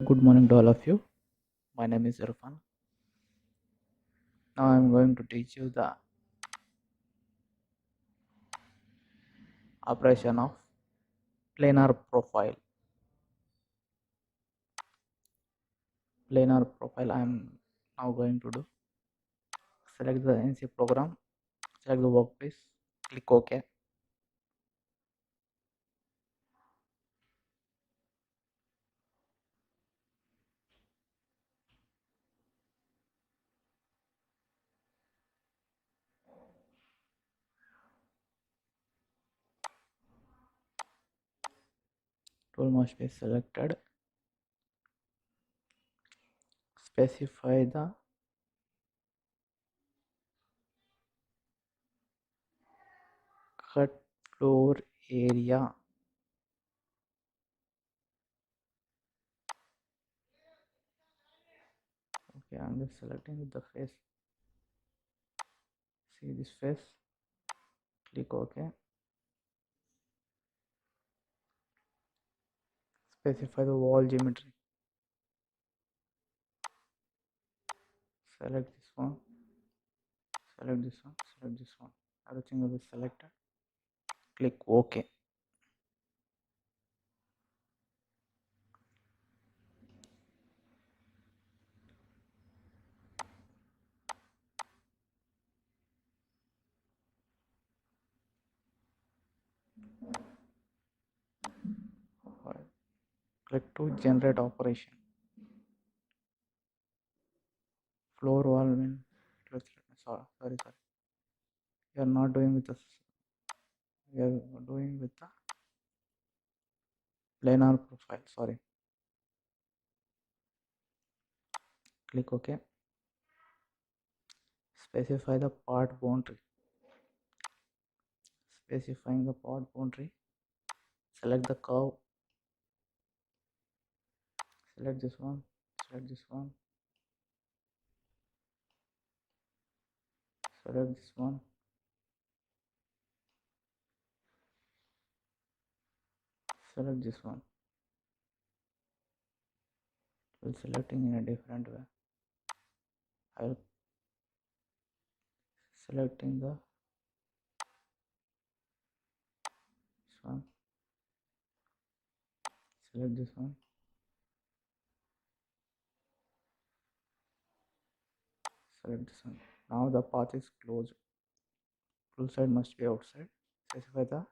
Good morning to all of you. My name is Irfan. Now I am going to teach you the operation of planar profile. Planar profile I am now going to do. Select the NC program, select the workpiece, click OK. Tool must be selected. Specify the cut floor area. Okay, I am just selecting the face. See this face. Click OK. Specify the wall geometry. Select this one. Select this one. Select this one. Everything will be selected. Click OK. Click to generate operation. Floor wall mean sorry. You are not doing with this. You are doing with the planar profile. Sorry. Click OK. Specify the part boundary. Specifying the part boundary. Select the curve. Select this one. Select this one. Select this one. Select this one. While selecting in a different way. I will selecting the this one. Select this one. Select this one. Now the path is closed. Full side must be outside. Specify the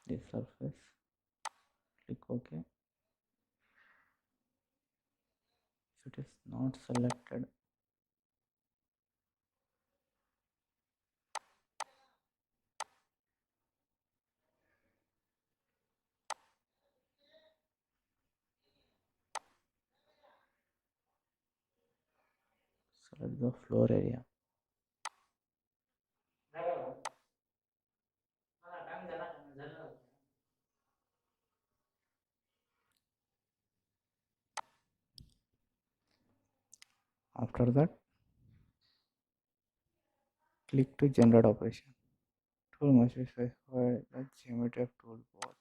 this surface. Click OK. If it is not selected, select the floor area. After that, click to generate operation. Tool must be specified the geometry of tool path.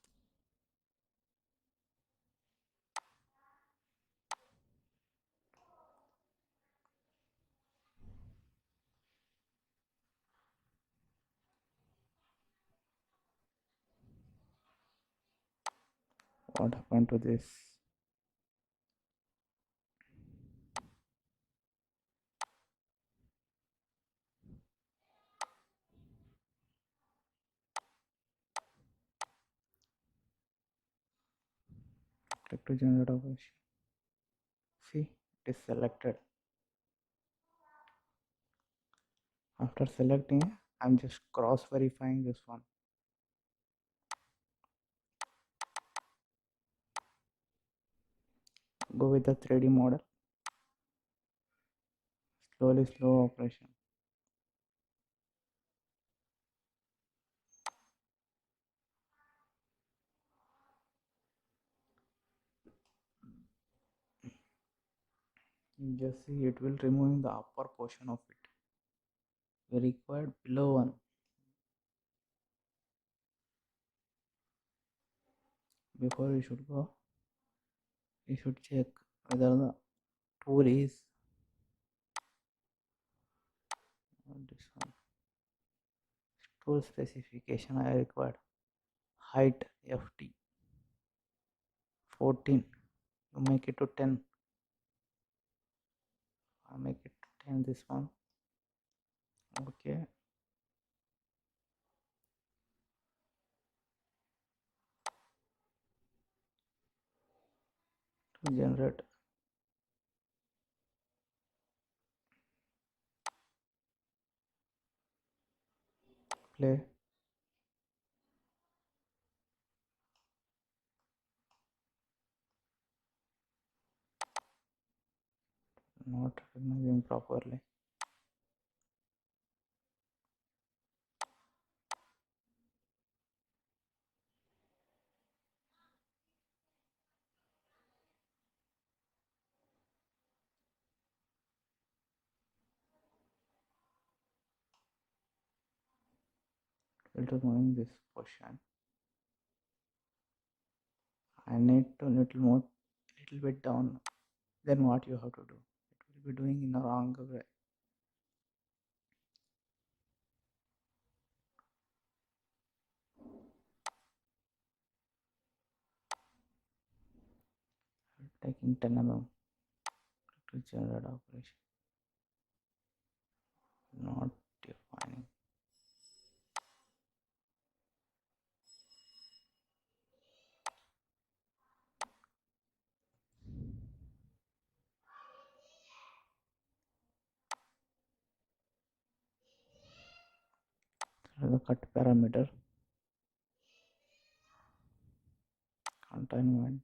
What happened to this? Click to generate operation. See, it is selected. After selecting, I'm just cross verifying this one. Go with the 3D model. Slow operation. You just see it will removing the upper portion of it. We required below one. Before we should go, we should check whether the tool is this one. Tool specification I required height ft 14. You make it to 10. I make it to 10. This one. Okay. To generate play. Not recognizing properly. Filter moving this portion. I need to little bit down. Then what you have to do? It will be doing in the wrong way. Taking 10 mm to generate operation. Not defining. The cut parameter. Containment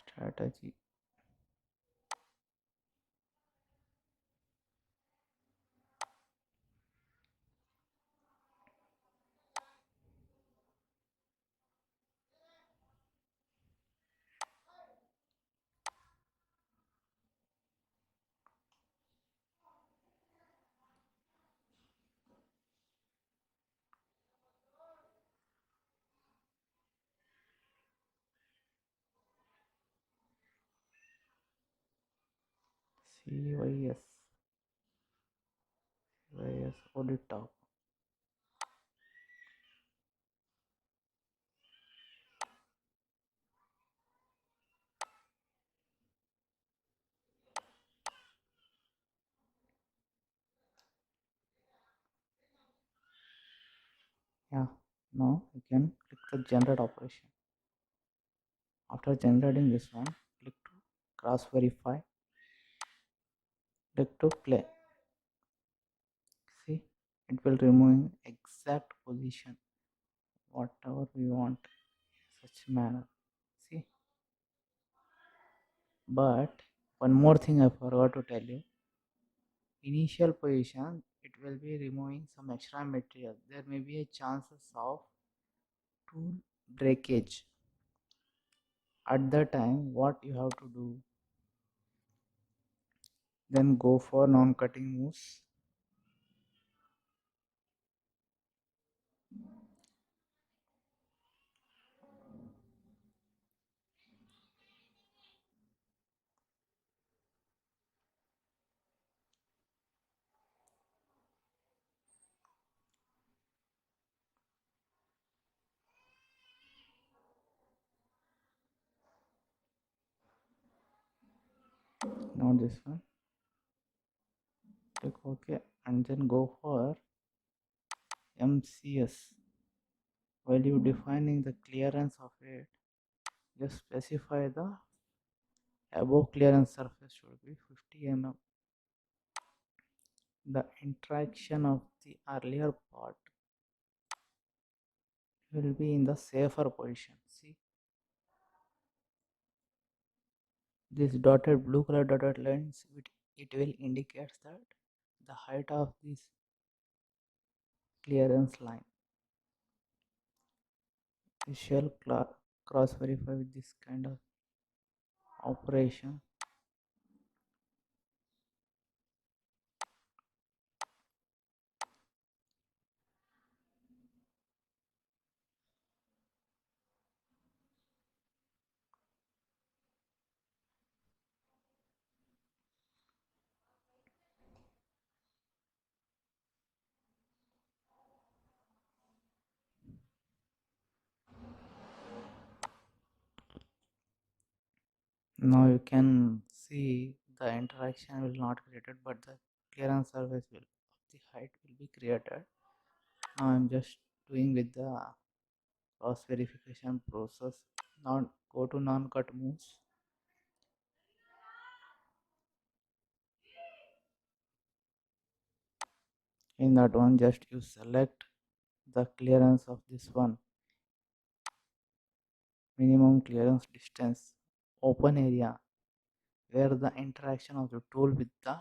strategy. CYS. CYS audit top. Yeah. Now you can click the generate operation. After generating this one, click to cross verify. Click to play. See, it will remove exact position whatever we want such manner. See, but one more thing I forgot to tell you. Initial position, it will be removing some extra material. There may be a chances of tool breakage. At that time, what you have to do, then go for non-cutting moves. Not this one. Click OK and then go for MCS. While you defining the clearance of it, just specify the above clearance surface should be 50 mm. The interaction of the earlier part will be in the safer position. See, this dotted blue color dotted lines, it will indicate that the height of this clearance line. We shall cross verify with this kind of operation. Now you can see the interaction will not created, but the clearance surface will of the height will be created. Now I'm just doing with the cross verification process. Now go to non-cut moves. In that one, just you select the clearance of this one, minimum clearance distance, open area, where the interaction of the tool with the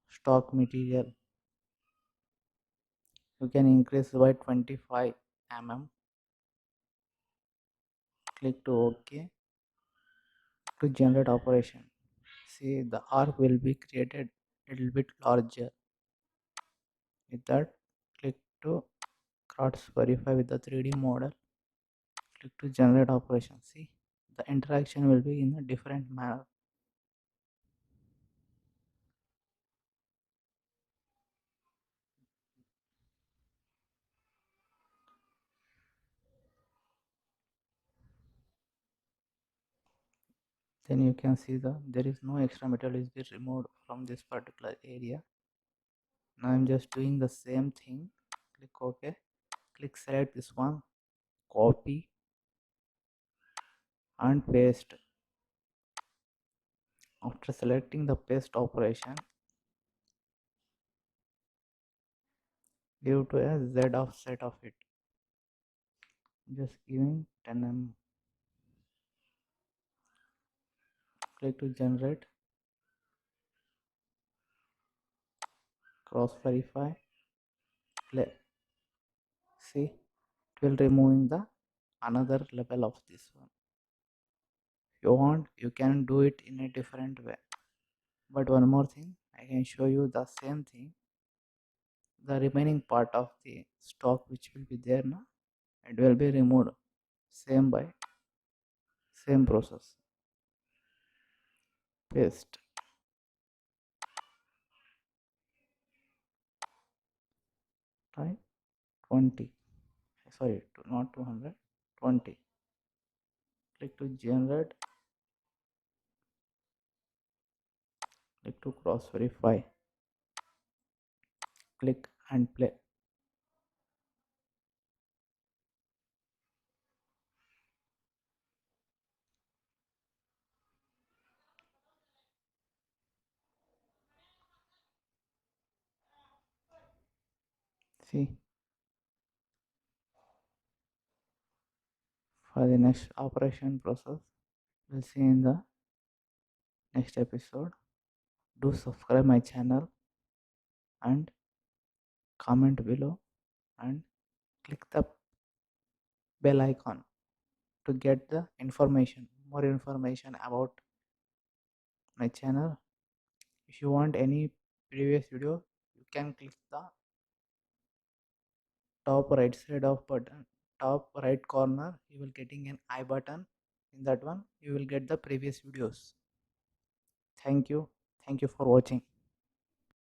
stock material. You can increase by 25 mm. Click to OK to generate operation. See, the arc will be created a little bit larger. With that, click to cross verify with the 3D model. Click to generate operation. See, the interaction will be in a different manner. Then you can see there is no extra metal is be removed from this particular area. Now I'm just doing the same thing. Click OK. Click select this one, copy and paste. After selecting the paste operation, give to a Z offset of it. Just giving 10 mm. Click to generate, cross verify, play. See, it will removing the another level of this one. If you want, you can do it in a different way. But one more thing, I can show you the same thing. The remaining part of the stock which will be there now, it will be removed same by same process. Paste. Type 20. Sorry, not 200, 20. Click to generate. Click to cross verify. Click and play. See, for the next operation process, we'll see in the next episode. Do subscribe my channel and comment below and click the bell icon to get the information, more information about my channel. If you want any previous video, you can click the top right side of button, top right corner. You will getting an I button. In that one, you will get the previous videos. Thank you. Thank you for watching.